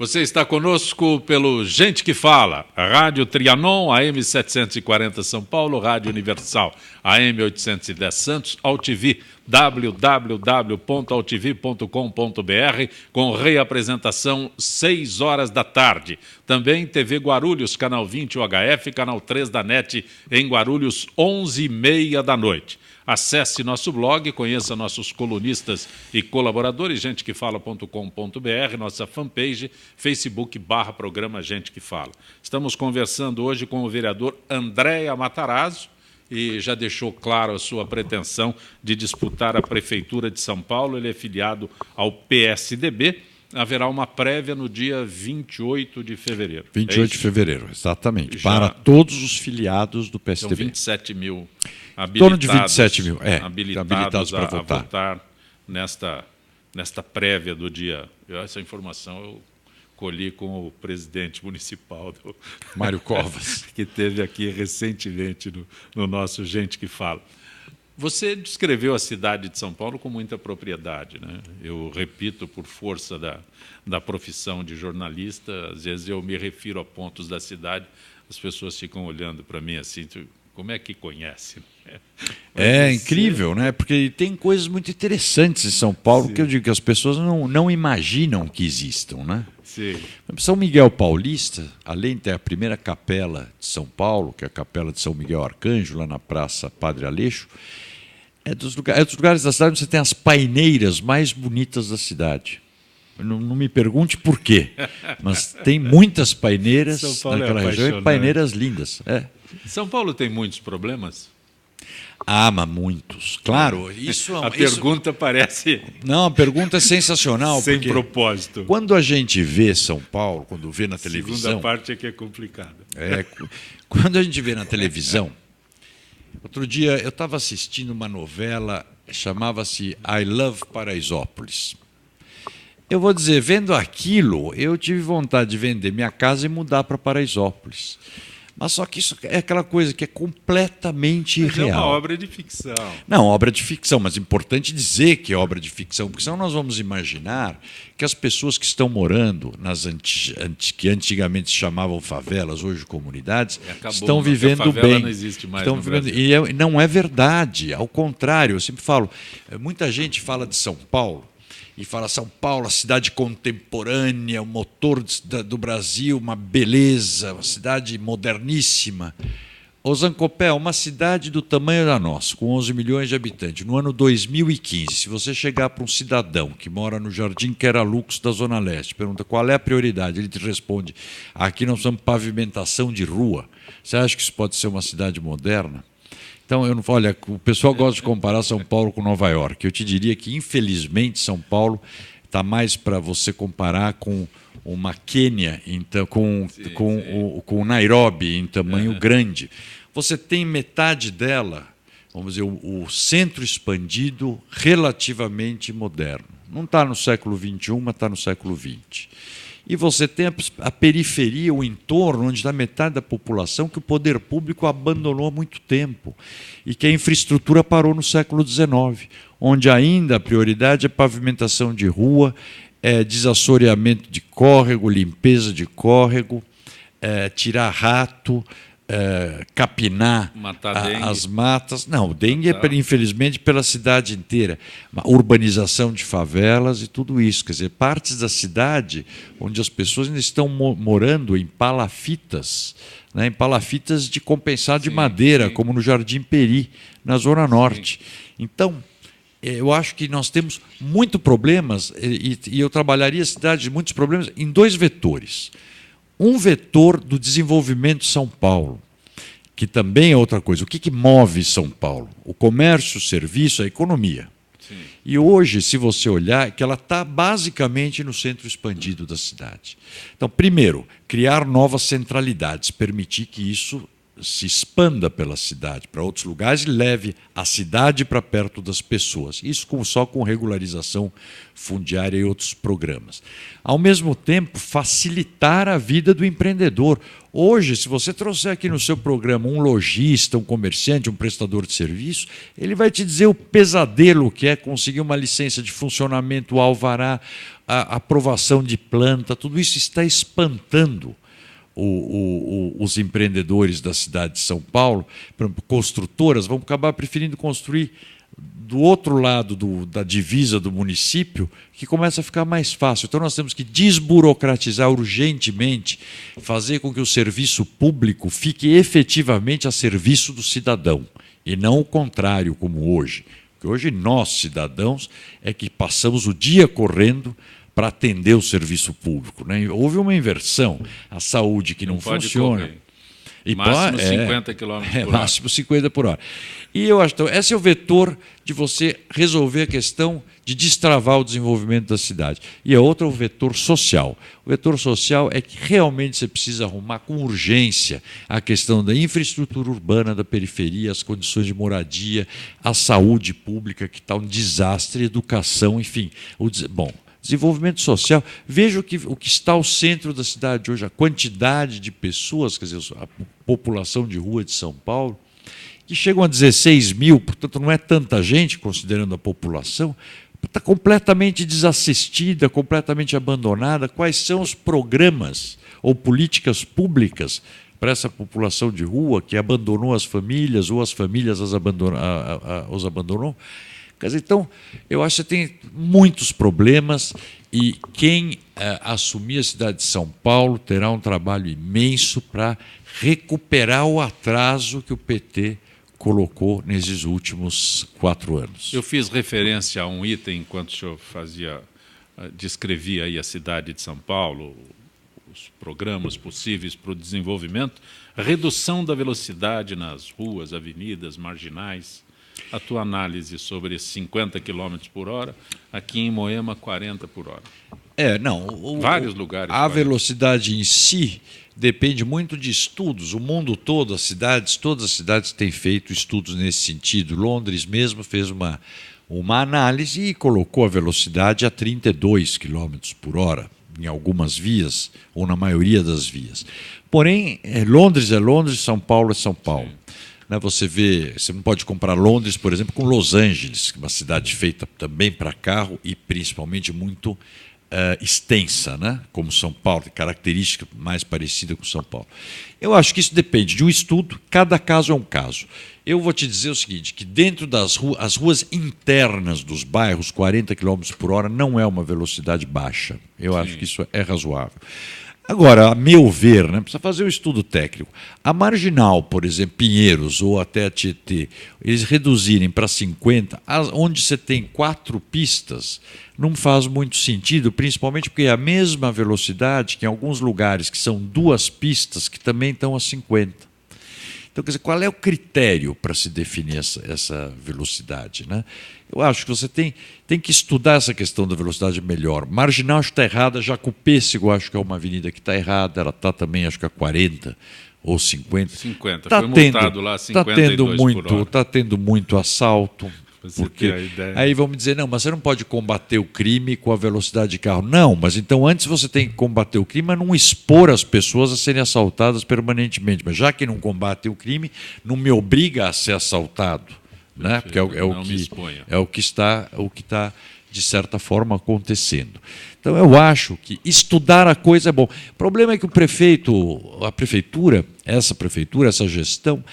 Você está conosco pelo Gente que Fala, Rádio Trianon, AM 740 São Paulo, Rádio Universal, AM 810 Santos, AltV, www.altv.com.br, com reapresentação 6 horas da tarde. Também TV Guarulhos, canal 20 UHF, canal 3 da NET, em Guarulhos, 11h30 da noite. Acesse nosso blog, conheça nossos colunistas e colaboradores, gentequefala.com.br, nossa fanpage, Facebook/programa Gente que Fala. Estamos conversando hoje com o vereador Andréa Matarazzo, e já deixou claro a sua pretensão de disputar a Prefeitura de São Paulo. Ele é filiado ao PSDB. Haverá uma prévia no dia 28 de fevereiro. 28 de fevereiro, exatamente. Para todos os filiados do PSDB. São 27 mil habilitados. Em torno de 27 mil, habilitados para votar nesta prévia do dia. Essa informação eu colhi com o presidente municipal, Mário Covas, que esteve aqui recentemente no nosso Gente que Fala. Você descreveu a cidade de São Paulo com muita propriedade, né? Eu repito, por força da profissão de jornalista, às vezes eu me refiro a pontos da cidade, as pessoas ficam olhando para mim assim, como é que conhece? É incrível, né? Porque tem coisas muito interessantes em São Paulo. Sim. Que eu digo que as pessoas não imaginam que existam, né? Sim. São Miguel Paulista, além de ter a primeira capela de São Paulo, que é a capela de São Miguel Arcanjo, lá na Praça Padre Aleixo, é dos lugares da cidade onde você tem as paineiras mais bonitas da cidade. Não me pergunte por quê, mas tem muitas paineiras naquela região e paineiras lindas. É. São Paulo tem muitos problemas? Ah, mas muitos. Claro, pergunta parece... Não, a pergunta é sensacional. Sem propósito. Quando a gente vê São Paulo, quando vê na televisão... A segunda parte é que é complicada. Quando a gente vê na televisão... Outro dia eu estava assistindo uma novela, chamava-se I Love Paraisópolis. Eu vou dizer, vendo aquilo, eu tive vontade de vender minha casa e mudar para Paraisópolis. Mas só que isso é aquela coisa que é completamente irreal. É uma obra de ficção. Não, obra de ficção, mas é importante dizer que é obra de ficção, porque senão nós vamos imaginar que as pessoas que estão morando nas que antigamente se chamavam favelas, hoje comunidades, estão vivendo bem. Não existe mais no Brasil. E não é verdade, ao contrário, eu sempre falo, muita gente fala de São Paulo, e fala São Paulo, a cidade contemporânea, o motor do Brasil, uma beleza, uma cidade moderníssima. O Zancopé é uma cidade do tamanho da nossa, com 11 milhões de habitantes. No ano 2015, se você chegar para um cidadão que mora no Jardim Queralux da Zona Leste, pergunta qual é a prioridade, ele te responde, aqui nós temos pavimentação de rua. Você acha que isso pode ser uma cidade moderna? Então, olha, o pessoal gosta de comparar São Paulo com Nova York. Eu te diria que, infelizmente, São Paulo está mais para você comparar com uma Quênia, então, com Nairobi, em tamanho grande. Você tem metade dela, vamos dizer, o centro expandido relativamente moderno. Não está no século XXI, mas está no século XX. E você tem a periferia, o entorno, onde está metade da população que o poder público abandonou há muito tempo e que a infraestrutura parou no século XIX, onde ainda a prioridade é pavimentação de rua, desassoreamento de córrego, limpeza de córrego, tirar rato, capinar as matas. Não, o dengue é, infelizmente, pela cidade inteira. Uma urbanização de favelas e tudo isso. Quer dizer, partes da cidade onde as pessoas ainda estão morando em palafitas, né, em palafitas de compensado de madeira, como no Jardim Peri, na Zona Norte. Então, eu acho que nós temos muitos problemas, e eu trabalharia a cidade de muitos problemas em 2 vetores. Um vetor do desenvolvimento de São Paulo, que também é outra coisa. O que move São Paulo? O comércio, o serviço, a economia. Sim. E hoje, se você olhar, que ela está basicamente no centro expandido da cidade. Então, primeiro, criar novas centralidades, permitir que isso se expanda pela cidade, para outros lugares, e leve a cidade para perto das pessoas. Isso só com regularização fundiária e outros programas. Ao mesmo tempo, facilitar a vida do empreendedor. Hoje, se você trouxer aqui no seu programa um lojista, um comerciante, um prestador de serviço, ele vai te dizer o pesadelo que é conseguir uma licença de funcionamento, o alvará, a aprovação de planta, tudo isso está espantando os empreendedores da cidade de São Paulo. Por exemplo, construtoras vão acabar preferindo construir do outro lado da divisa do município, que começa a ficar mais fácil. Então nós temos que desburocratizar urgentemente, fazer com que o serviço público fique efetivamente a serviço do cidadão, e não o contrário, como hoje. Porque hoje nós, cidadãos, é que passamos o dia correndo para atender o serviço público, né? Houve uma inversão. A saúde que não funciona. E máximo 50 km por hora. Máximo 50 por hora. E eu acho que esse é o vetor de você resolver a questão de destravar o desenvolvimento da cidade. E a outra é o vetor social. O vetor social é que realmente você precisa arrumar com urgência a questão da infraestrutura urbana, da periferia, as condições de moradia, a saúde pública, que está um desastre, educação, enfim. Desenvolvimento social. Veja o que está ao centro da cidade hoje, a quantidade de pessoas, quer dizer, a população de rua de São Paulo, que chegam a 16 mil, portanto não é tanta gente, considerando a população, está completamente desassistida, completamente abandonada. Quais são os programas ou políticas públicas para essa população de rua que abandonou as famílias ou as famílias os abandonou? Quer dizer, então, eu acho que tem muitos problemas e quem assumir a cidade de São Paulo terá um trabalho imenso para recuperar o atraso que o PT colocou nesses últimos 4 anos. Eu fiz referência a um item enquanto o senhor descrevia aí a cidade de São Paulo, os programas possíveis para o desenvolvimento, a redução da velocidade nas ruas, avenidas, marginais. A tua análise sobre 50 km por hora, aqui em Moema, 40 por hora. Vários lugares. A velocidade em si depende muito de estudos. O mundo todo, todas as cidades têm feito estudos nesse sentido. Londres mesmo fez uma análise e colocou a velocidade a 32 km por hora, em algumas vias, ou na maioria das vias. Porém, Londres é Londres, São Paulo é São Paulo. Você não pode comparar Londres, por exemplo, com Los Angeles, que é uma cidade feita também para carro e principalmente muito extensa, né? Como São Paulo, característica mais parecida com São Paulo. Eu acho que isso depende de um estudo, cada caso é um caso. Eu vou te dizer o seguinte, que dentro das as ruas internas dos bairros, 40 km por hora não é uma velocidade baixa. Eu acho que isso é razoável. Agora, a meu ver, precisa fazer um estudo técnico. A Marginal, por exemplo, Pinheiros ou até a Tietê, eles reduzirem para 50, onde você tem 4 pistas, não faz muito sentido, principalmente porque é a mesma velocidade que em alguns lugares que são 2 pistas que também estão a 50. Então, quer dizer, qual é o critério para se definir essa velocidade, né? Eu acho que você tem que estudar essa questão da velocidade melhor. Marginal acho que está errada, Jacupêssego acho que é uma avenida que está errada, ela está também acho que a 40 ou 50. 50, foi multado lá 52 por hora. Está tendo muito assalto. Porque aí vão me dizer, não, mas você não pode combater o crime com a velocidade de carro. Não, mas então antes você tem que combater o crime, mas não expor as pessoas a serem assaltadas permanentemente. Mas já que não combate o crime, não me obriga a ser assaltado, né? Porque é o que está de certa forma acontecendo. Então eu acho que estudar a coisa é bom. O problema é que essa gestão,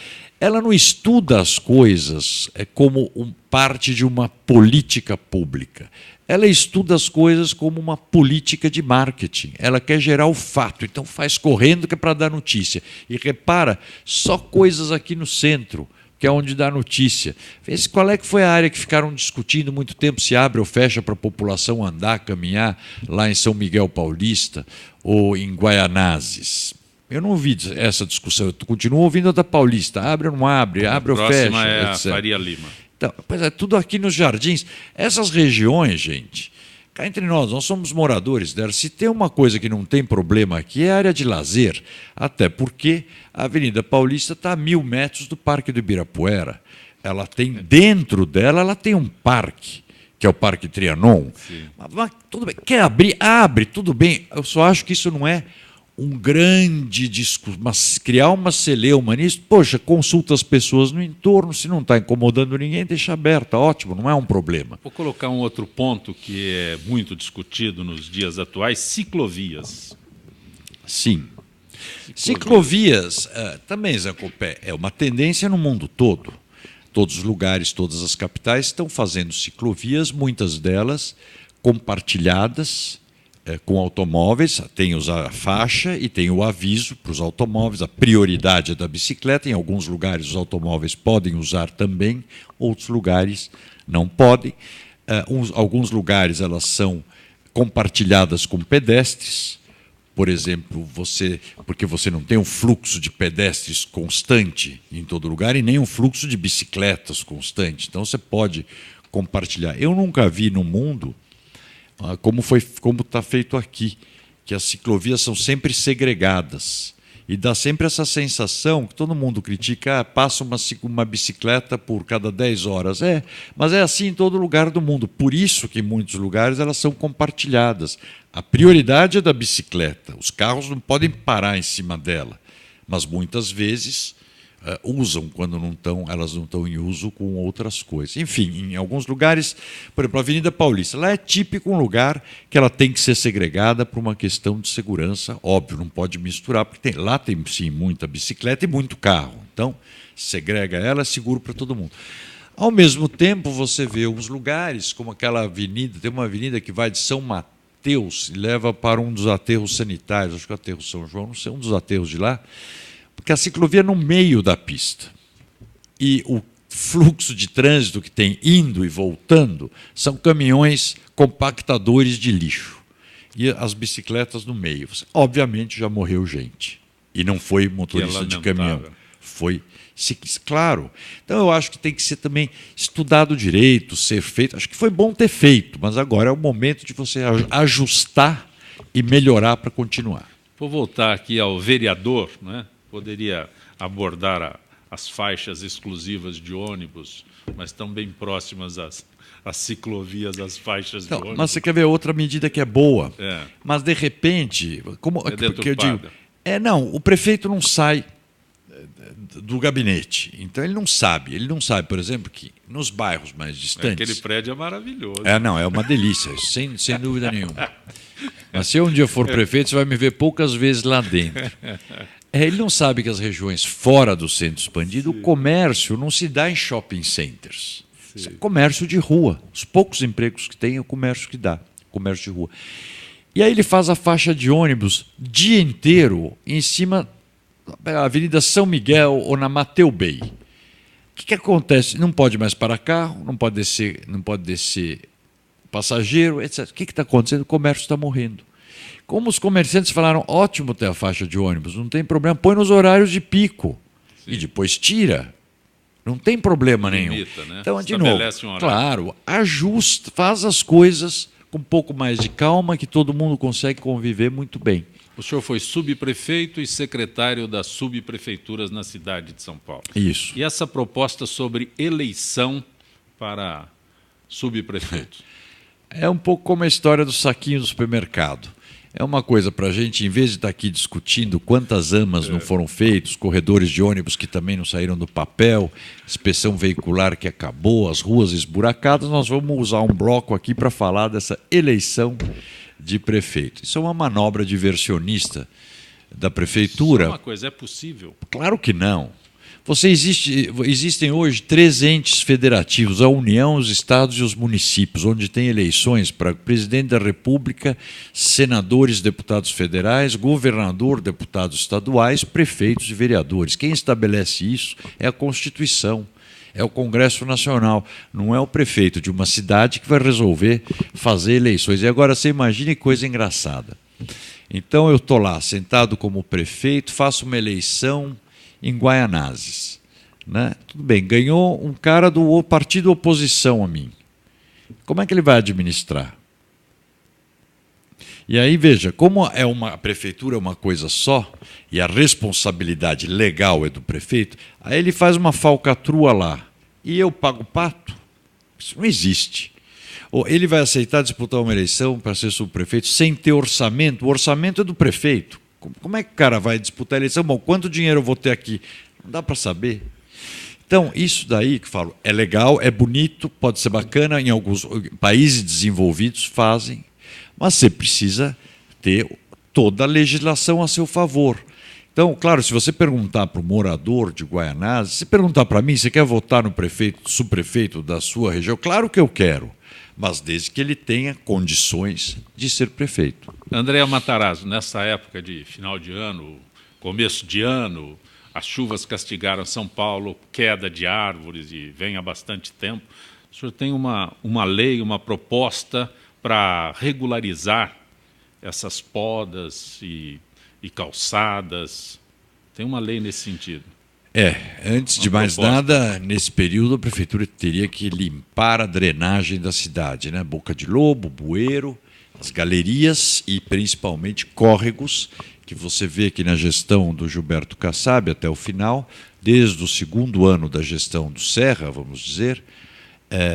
ela não estuda as coisas como parte de uma política pública. Ela estuda as coisas como uma política de marketing. Ela quer gerar o fato, então faz correndo que é para dar notícia. E repara, só coisas aqui no centro, que é onde dá notícia. Qual é que foi a área que ficaram discutindo muito tempo se abre ou fecha para a população andar, caminhar lá em São Miguel Paulista ou em Guaianazes? Eu não ouvi essa discussão, eu continuo ouvindo a da Paulista. Abre ou não abre, abre ou fecha, próxima é etc. a Faria Lima. Então, pois é, tudo aqui nos Jardins. Essas regiões, gente, Cá entre nós somos moradores dela. Se tem uma coisa que não tem problema aqui é a área de lazer, até porque a Avenida Paulista está a 1.000 metros do Parque do Ibirapuera. Ela tem, dentro dela, ela tem um parque, que é o Parque Trianon. Mas tudo bem, quer abrir? Abre, tudo bem. Eu só acho que isso não é um grande discurso, mas criar uma celeuma nisso, poxa, consulta as pessoas no entorno, se não está incomodando ninguém, deixa aberta, ótimo, não é um problema. Vou colocar um outro ponto que é muito discutido nos dias atuais, ciclovias. Sim. Ciclovias, também, Zé Copé, é uma tendência no mundo todo. Todos os lugares, todas as capitais estão fazendo ciclovias, muitas delas compartilhadas, com automóveis, tem a faixa e tem o aviso para os automóveis, a prioridade é da bicicleta. Em alguns lugares os automóveis podem usar também, outros lugares não podem. Alguns lugares elas são compartilhadas com pedestres. Por exemplo, porque você não tem um fluxo de pedestres constante em todo lugar e nem um fluxo de bicicletas constante. Então você pode compartilhar. Eu nunca vi no mundo como está feito aqui, que as ciclovias são sempre segregadas. E dá sempre essa sensação que todo mundo critica, passa uma bicicleta por cada 10 horas. Mas é assim em todo lugar do mundo. Por isso que em muitos lugares elas são compartilhadas. A prioridade é da bicicleta. Os carros não podem parar em cima dela. Mas muitas vezes usam quando elas não estão em uso com outras coisas. Enfim, em alguns lugares, por exemplo, a Avenida Paulista, lá é típico um lugar que ela tem que ser segregada por uma questão de segurança, óbvio, não pode misturar, porque lá tem sim muita bicicleta e muito carro. Então, segrega ela, é seguro para todo mundo. Ao mesmo tempo, você vê uns lugares, como aquela avenida, tem uma avenida que vai de São Mateus e leva para um dos aterros sanitários, acho que é o aterro São João, não sei, um dos aterros de lá, porque a ciclovia é no meio da pista. E o fluxo de trânsito que tem indo e voltando são caminhões compactadores de lixo. E as bicicletas no meio. Obviamente já morreu gente. E não foi motorista de caminhão. Foi ciclista, claro. Então eu acho que tem que ser também estudado direito, ser feito. Acho que foi bom ter feito, mas agora é o momento de você ajustar e melhorar para continuar. Vou voltar aqui ao vereador, né? Poderia abordar as faixas exclusivas de ônibus, mas estão bem próximas às ciclovias, às faixas de ônibus. Mas você quer ver outra medida que é boa, mas de repente... Porque eu digo, não, o prefeito não sai do gabinete, então ele não sabe, por exemplo, que nos bairros mais distantes... Aquele prédio é maravilhoso. Não, é uma delícia, sem dúvida nenhuma. Mas se eu um dia for prefeito, você vai me ver poucas vezes lá dentro. Ele não sabe que as regiões fora do centro expandido, o comércio não se dá em shopping centers. Isso é comércio de rua. Os poucos empregos que tem é o comércio que dá, comércio de rua. E aí ele faz a faixa de ônibus dia inteiro em cima da Avenida São Miguel ou na Mateu Bay. O que acontece? Não pode mais parar carro, não pode descer passageiro, etc. O que está acontecendo? O comércio está morrendo. Como os comerciantes falaram, ótimo ter a faixa de ônibus, não tem problema, põe nos horários de pico. Sim. E depois tira. Não tem problema nenhum. Limita, né? Então, de novo, claro, ajusta, faz as coisas com um pouco mais de calma, que todo mundo consegue conviver muito bem. O senhor foi subprefeito e secretário das subprefeituras na cidade de São Paulo. Isso. E essa proposta sobre eleição para subprefeitos? É um pouco como a história do saquinho do supermercado. É uma coisa para a gente, em vez de estar aqui discutindo quantas amas não foram feitas, corredores de ônibus que também não saíram do papel, inspeção veicular que acabou, as ruas esburacadas, nós vamos usar um bloco aqui para falar dessa eleição de prefeito. Isso é uma manobra diversionista da prefeitura. Só uma coisa, é possível? Claro que não. Existem hoje 3 entes federativos, a União, os estados e os municípios, onde tem eleições para presidente da República, senadores, deputados federais, governador, deputados estaduais, prefeitos e vereadores. Quem estabelece isso é a Constituição, é o Congresso Nacional, não é o prefeito de uma cidade que vai resolver fazer eleições. E agora você imagine coisa engraçada. Então eu estou lá, sentado como prefeito, faço uma eleição em Guaianazes, né? Tudo bem, ganhou um cara do partido oposição a mim. Como é que ele vai administrar? E aí, veja, como a prefeitura é uma coisa só, e a responsabilidade legal é do prefeito, aí ele faz uma falcatrua lá, e eu pago pato? Isso não existe. Ou ele vai aceitar disputar uma eleição para ser subprefeito sem ter orçamento? O orçamento é do prefeito. Como é que o cara vai disputar a eleição? Bom, quanto dinheiro eu vou ter aqui? Não dá para saber. Então, isso daí que eu falo, é legal, é bonito, pode ser bacana, em alguns países desenvolvidos fazem, mas você precisa ter toda a legislação a seu favor. Então, claro, se você perguntar para o morador de Guaianazes, se perguntar para mim, você quer votar no prefeito, subprefeito da sua região? Claro que eu quero, mas desde que ele tenha condições de ser prefeito. André Matarazzo, nessa época de final de ano, começo de ano, as chuvas castigaram São Paulo, queda de árvores, e vem há bastante tempo. O senhor tem uma lei, uma proposta para regularizar essas podas e calçadas? Tem uma lei nesse sentido? Antes de mais nada, nesse período a prefeitura teria que limpar a drenagem da cidade, né? Boca de Lobo, bueiro, as galerias e principalmente córregos, que você vê aqui na gestão do Gilberto Kassab até o final, desde o segundo ano da gestão do Serra, vamos dizer,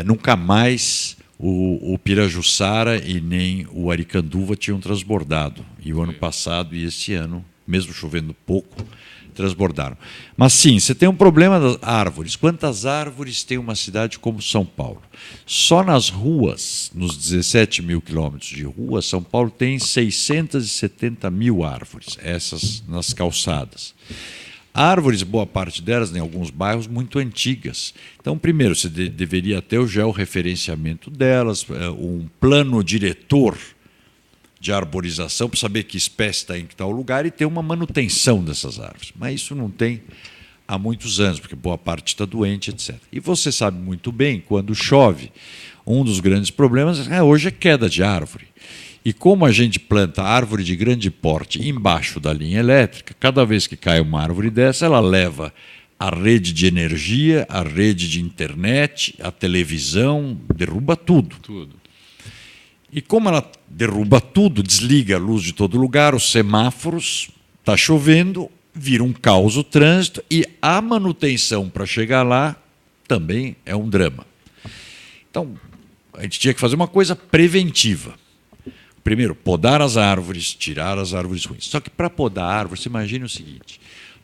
nunca mais o Pirajussara e nem o Aricanduva tinham transbordado. E o ano passado e este ano, mesmo chovendo pouco, transbordaram. Mas sim, você tem um problema das árvores. Quantas árvores tem uma cidade como São Paulo? Só nas ruas, nos 17 mil quilômetros de rua, São Paulo tem 670 mil árvores, essas nas calçadas. Árvores, boa parte delas, em alguns bairros, muito antigas. Então, primeiro, você deveria ter o georreferenciamento delas, um plano diretor de arborização para saber que espécie está em que tal lugar e ter uma manutenção dessas árvores. Mas isso não tem há muitos anos, porque boa parte está doente, etc. E você sabe muito bem, quando chove, um dos grandes problemas hoje é queda de árvore. E como a gente planta árvore de grande porte embaixo da linha elétrica, cada vez que cai uma árvore dessa, ela leva a rede de energia, a rede de internet, a televisão, derruba tudo. E como ela derruba tudo, desliga a luz de todo lugar, os semáforos, está chovendo, vira um caos o trânsito e a manutenção para chegar lá também é um drama. Então, a gente tinha que fazer uma coisa preventiva. Primeiro, podar as árvores, tirar as árvores ruins. Só que para podar a árvore, você imagina o seguinte,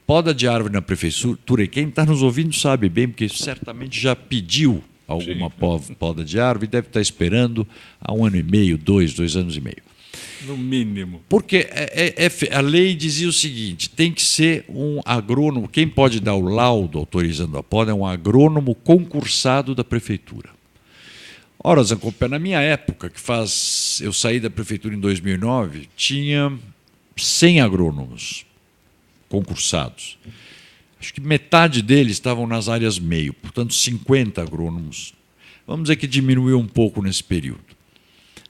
poda de árvore na prefeitura, e quem está nos ouvindo sabe bem, porque certamente já pediu alguma poda de árvore, deve estar esperando há 1 ano e meio, 2 anos e meio. No mínimo. Porque a lei dizia o seguinte, tem que ser um agrônomo, quem pode dar o laudo autorizando a poda é um agrônomo concursado da prefeitura. Ora, Zancopé, na minha época, eu saí da prefeitura em 2009, tinha 100 agrônomos concursados. Acho que metade deles estavam nas áreas meio, portanto 50 agrônomos. Vamos dizer que diminuiu um pouco nesse período.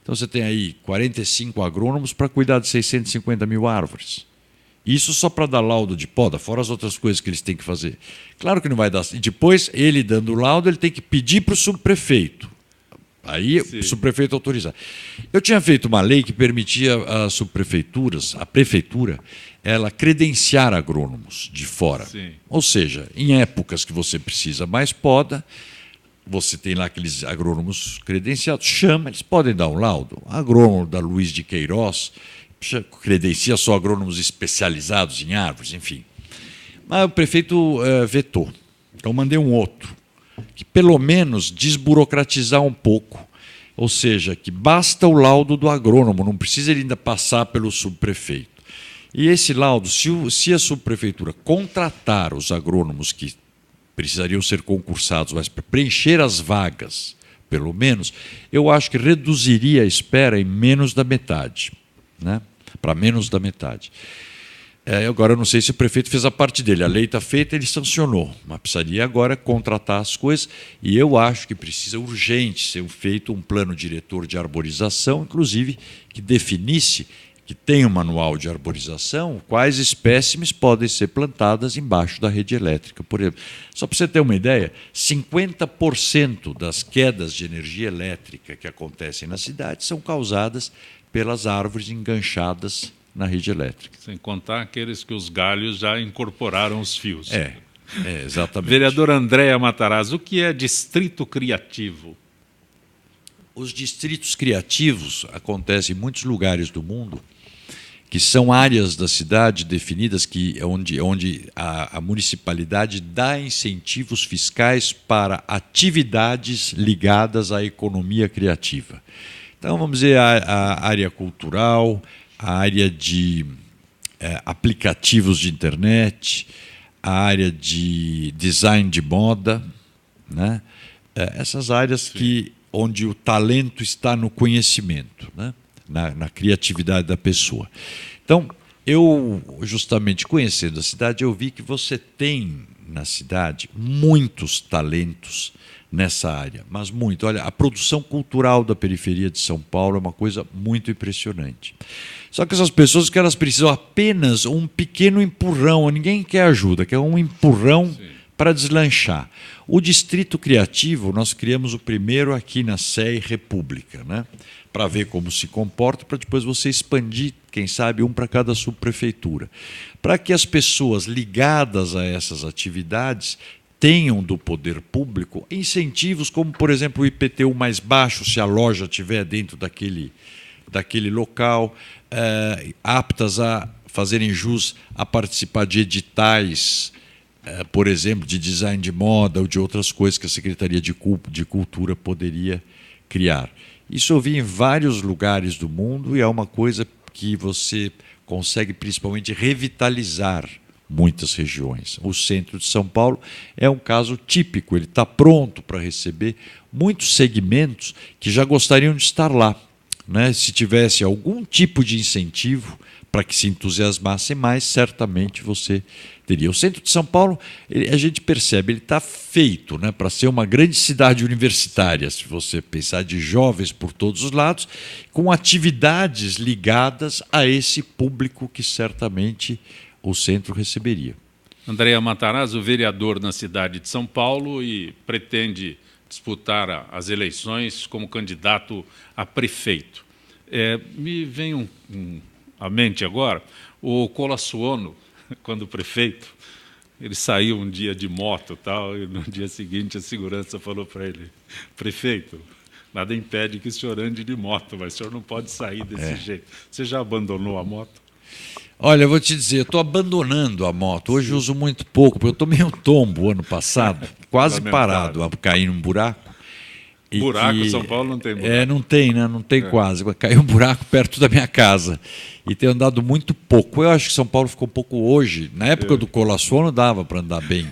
Então você tem aí 45 agrônomos para cuidar de 650 mil árvores. Isso só para dar laudo de poda, fora as outras coisas que eles têm que fazer. Claro que não vai dar. E depois, ele dando o laudo, ele tem que pedir para o subprefeito. Aí o subprefeito autorizar. Eu tinha feito uma lei que permitia às subprefeituras, a prefeitura, ela credenciar agrônomos de fora. Sim. Ou seja, em épocas que você precisa mais poda, você tem lá aqueles agrônomos credenciados, chama, eles podem dar um laudo. Agrônomo da Luiz de Queiroz credencia só agrônomos especializados em árvores, enfim. Mas o prefeito vetou. Então mandei um outro, que pelo menos desburocratizar um pouco. Ou seja, que basta o laudo do agrônomo, não precisa ele ainda passar pelo subprefeito. E esse laudo, se a subprefeitura contratar os agrônomos que precisariam ser concursados, mas para preencher as vagas, pelo menos, eu acho que reduziria a espera em menos da metade, né? Para menos da metade. Agora, eu não sei se o prefeito fez a parte dele. A lei está feita, ele sancionou. Mas precisaria agora contratar as coisas. E eu acho que precisa urgente ser feito um plano diretor de arborização, inclusive, que definisse que tem um manual de arborização, quais espécimes podem ser plantadas embaixo da rede elétrica, por exemplo. Só para você ter uma ideia, 50% das quedas de energia elétrica que acontecem na cidade são causadas pelas árvores enganchadas na rede elétrica. Sem contar aqueles que os galhos já incorporaram os fios. Exatamente. Vereadora Andréa Matarazzo, o que é distrito criativo? Os distritos criativos acontecem em muitos lugares do mundo, que são áreas da cidade definidas onde a municipalidade dá incentivos fiscais para atividades ligadas à economia criativa. Então, vamos dizer, a área cultural, a área de aplicativos de internet, a área de design de moda, né? Essas áreas onde o talento está no conhecimento, né? na criatividade da pessoa. Então, eu, justamente conhecendo a cidade, eu vi que você tem na cidade muitos talentos nessa área, mas muito. Olha, a produção cultural da periferia de São Paulo é uma coisa muito impressionante. Só que essas pessoas que elas precisam apenas um pequeno empurrão, ninguém quer ajuda, quer um empurrão para deslanchar. O Distrito Criativo, nós criamos o primeiro aqui na Sé República, né? Para ver como se comporta, para depois você expandir, quem sabe, um para cada subprefeitura. Para que as pessoas ligadas a essas atividades tenham do poder público incentivos como, por exemplo, o IPTU mais baixo, se a loja estiver dentro daquele local, aptas a fazerem jus a participar de editais, por exemplo, de design de moda ou de outras coisas que a Secretaria de Cultura poderia criar. Isso eu vi em vários lugares do mundo e é uma coisa que você consegue principalmente revitalizar muitas regiões. O centro de São Paulo é um caso típico, ele está pronto para receber muitos segmentos que já gostariam de estar lá, né? Se tivesse algum tipo de incentivo para que se entusiasmassem mais, certamente você teria. O centro de São Paulo, a gente percebe, ele está feito, né, para ser uma grande cidade universitária, se você pensar de jovens por todos os lados, com atividades ligadas a esse público que certamente o centro receberia. Andréa Matarazzo, vereador na cidade de São Paulo e pretende disputar as eleições como candidato a prefeito. Me vem à mente agora o Colassuono, quando prefeito, ele saiu um dia de moto e no dia seguinte a segurança falou para ele: prefeito, nada impede que o senhor ande de moto, mas o senhor não pode sair desse jeito. Você já abandonou a moto? Olha, eu vou te dizer, eu estou abandonando a moto. Hoje eu uso muito pouco, porque eu tomei um tombo ano passado, quase parado, a cair num buraco. Buraco, São Paulo não tem buraco. Não tem, né? Não tem quase. Caiu um buraco perto da minha casa. E tenho andado muito pouco. Eu acho que São Paulo ficou um pouco hoje. Na época do Colassuono dava para andar bem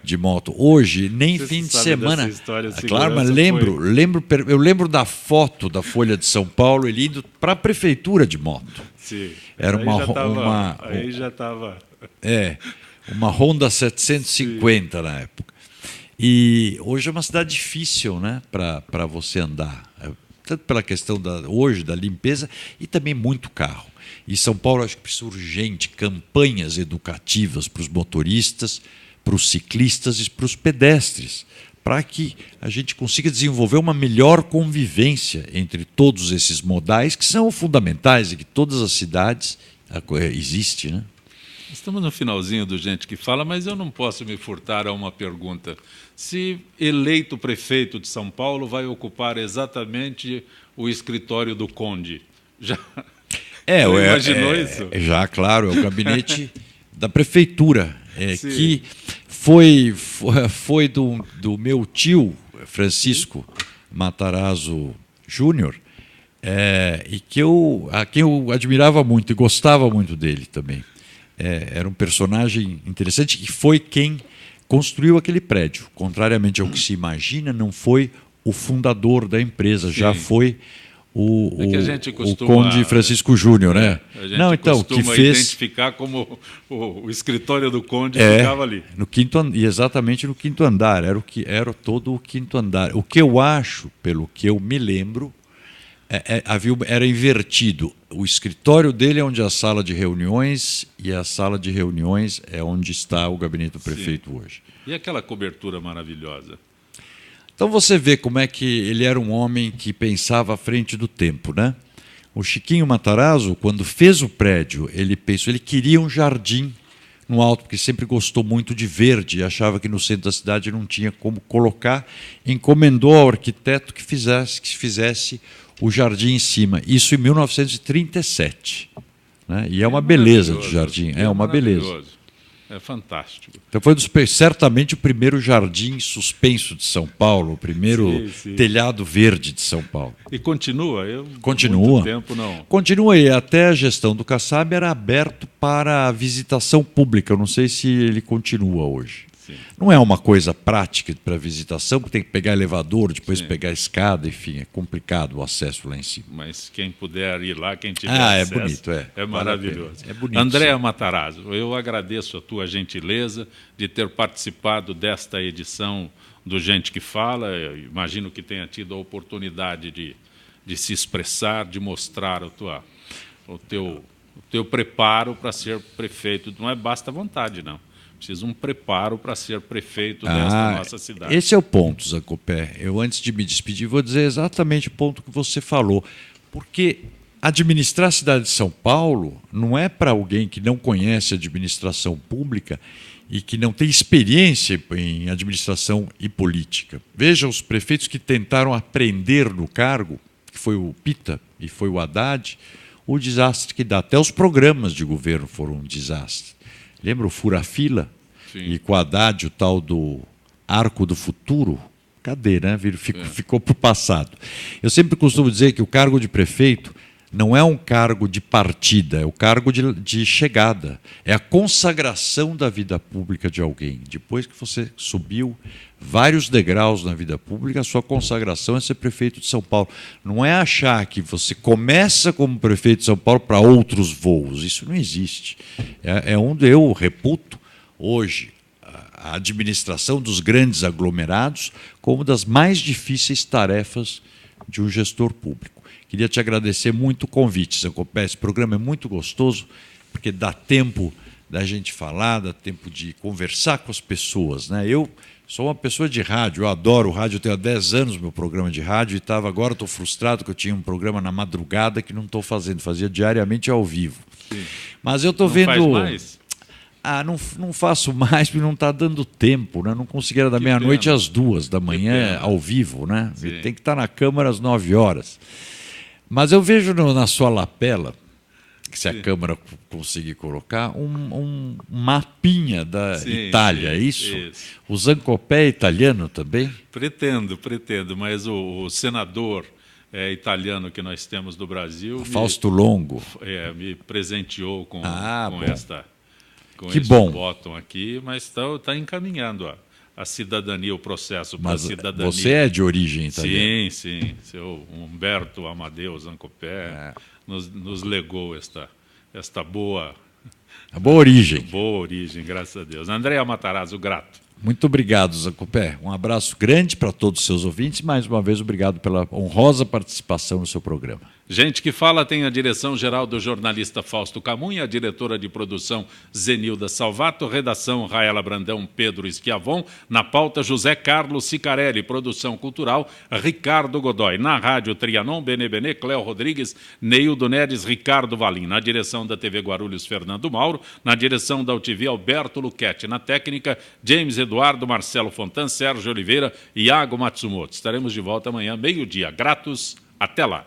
de moto. Hoje, nem Você fim de sabe semana. dessa história, Claro, mas eu lembro da foto da Folha de São Paulo, ele indo para a prefeitura de moto. Sim. Era Aí já estava. Uma Honda 750 na época. E hoje é uma cidade difícil, né, para você andar, tanto pela questão hoje da limpeza e também muito carro. E São Paulo acho que precisa urgente campanhas educativas para os motoristas, para os ciclistas e para os pedestres, para que a gente consiga desenvolver uma melhor convivência entre todos esses modais que são fundamentais e que todas as cidades existem, né? Estamos no finalzinho do Gente que Fala, mas eu não posso me furtar a uma pergunta. Se eleito prefeito de São Paulo, vai ocupar exatamente o escritório do Conde? Já imaginou isso? Já, claro, é o gabinete da prefeitura, que foi do meu tio, Francisco Matarazzo Júnior, e a quem eu admirava muito e gostava muito dele também. Era um personagem interessante e foi quem construiu aquele prédio. Contrariamente ao que se imagina, não foi o fundador da empresa, já foi o Conde Francisco Júnior, né? A gente costuma identificar como o escritório do Conde ficava ali. E exatamente no quinto andar, era todo o quinto andar. O que eu acho, pelo que eu me lembro, Era invertido. O escritório dele é onde é a sala de reuniões e a sala de reuniões é onde está o gabinete do prefeito hoje. E aquela cobertura maravilhosa? Então você vê como é que ele era um homem que pensava à frente do tempo, né? O Chiquinho Matarazzo, quando fez o prédio, ele queria um jardim no alto, porque sempre gostou muito de verde e achava que no centro da cidade não tinha como colocar. Encomendou ao arquiteto que fizesse o jardim em cima. Isso em 1937. Né? E é uma beleza de jardim. É uma beleza. É fantástico. Então foi certamente o primeiro jardim suspenso de São Paulo, o primeiro telhado verde de São Paulo. E continua? Continua. Muito tempo não. Continua, e até a gestão do Kassab era aberto para a visitação pública. Eu não sei se ele continua hoje. Sim. Não é uma coisa prática para visitação, porque tem que pegar elevador, depois pegar escada, enfim, é complicado o acesso lá em cima. Mas quem puder ir lá, quem tiver acesso, é bonito, é maravilhoso. É bonito. André Matarazzo, eu agradeço a tua gentileza de ter participado desta edição do Gente que Fala. Eu imagino que tenha tido a oportunidade de se expressar, de mostrar o teu preparo para ser prefeito. Não basta vontade, não. Precisa um preparo para ser prefeito desta nossa cidade. Esse é o ponto, Zancopé. Eu, antes de me despedir, vou dizer exatamente o ponto que você falou. Porque administrar a cidade de São Paulo não é para alguém que não conhece administração pública e que não tem experiência em administração e política. Veja os prefeitos que tentaram aprender no cargo, que foi o Pita e foi o Haddad, o desastre que dá. Até os programas de governo foram um desastre. Lembra o Fura-Fila? Sim. E com o Haddad, o tal do Arco do Futuro? Cadê, né? Ficou para o passado. Eu sempre costumo dizer que o cargo de prefeito não é um cargo de partida, é o cargo de chegada. É a consagração da vida pública de alguém. Depois que você subiu vários degraus na vida pública, a sua consagração é ser prefeito de São Paulo. Não é achar que você começa como prefeito de São Paulo para outros voos. Isso não existe. É onde eu reputo hoje a administração dos grandes aglomerados como das mais difíceis tarefas de um gestor público. Queria te agradecer muito o convite, Zancopé. Esse programa é muito gostoso, porque dá tempo da gente falar, dá tempo de conversar com as pessoas. Né? Eu sou uma pessoa de rádio, eu adoro rádio, eu tenho há 10 anos meu programa de rádio e agora estou frustrado que eu tinha um programa na madrugada que não estou fazendo, fazia diariamente ao vivo. Sim. Mas eu estou vendo... Faz mais? Não faço mais porque não está dando tempo, né? Não conseguia da meia-noite às 2 da manhã ao vivo, né? Tem que estar na Câmara às 9 horas. Mas eu vejo na sua lapela, que se a Câmara conseguir colocar, um mapinha da Itália, é isso? O Zancopé é italiano também? Pretendo, mas o senador italiano que nós temos do Brasil... Fausto Longo. Me presenteou com que esse bom. botão aqui, mas está encaminhando a cidadania, o processo para a cidadania. Você é de origem italiana? Sim. Seu Humberto Amadeu Zancopé nos legou esta boa... A boa origem. Boa origem, graças a Deus. André Matarazzo, grato. Muito obrigado, Zancopé. Um abraço grande para todos os seus ouvintes. Mais uma vez, obrigado pela honrosa participação no seu programa. Gente que Fala tem a direção-geral do jornalista Fausto Camunha, a diretora de produção Zenilda Salvato, redação Raela Brandão, Pedro Schiavon, na pauta José Carlos Sicarelli, produção cultural Ricardo Godoy, na rádio Trianon, Benê, Cléo Rodrigues, Neildo Neres, Ricardo Valim, na direção da TV Guarulhos, Fernando Mauro, na direção da UTV, Alberto Luquete, na técnica, James Eduardo, Marcelo Fontan, Sérgio Oliveira e Iago Matsumoto. Estaremos de volta amanhã, meio-dia. Gratos, até lá.